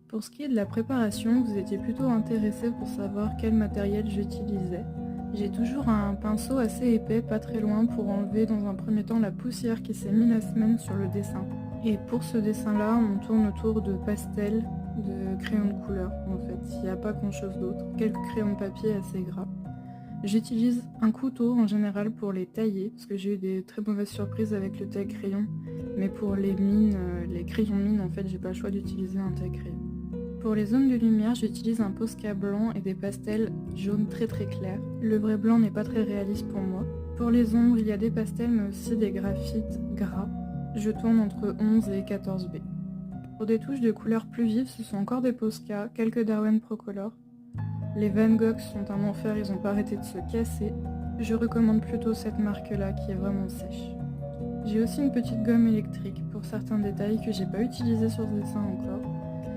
Pour ce qui est de la préparation, vous étiez plutôt intéressé pour savoir quel matériel j'utilisais. J'ai toujours un pinceau assez épais, pas très loin, pour enlever dans un premier temps la poussière qui s'est mise la semaine sur le dessin. Et pour ce dessin-là, on tourne autour de pastels, de crayons de couleur en fait. Il n'y a pas grand-chose d'autre. Quelques crayons de papier assez gras. J'utilise un couteau en général pour les tailler, parce que j'ai eu des très mauvaises surprises avec le taille-crayon. Mais pour les mines, les crayons mines, en fait, j'ai pas le choix d'utiliser un taille-crayon. Pour les zones de lumière, j'utilise un Posca blanc et des pastels jaunes très clairs. Le vrai blanc n'est pas très réaliste pour moi. Pour les ombres, il y a des pastels mais aussi des graphites gras. Je tourne entre 11 et 14B. Pour des touches de couleurs plus vives, ce sont encore des Posca, quelques Darwin Procolor. Les Van Gogh sont un enfer, ils n'ont pas arrêté de se casser. Je recommande plutôt cette marque-là qui est vraiment sèche. J'ai aussi une petite gomme électrique pour certains détails que j'ai pas utilisé sur ce dessin encore.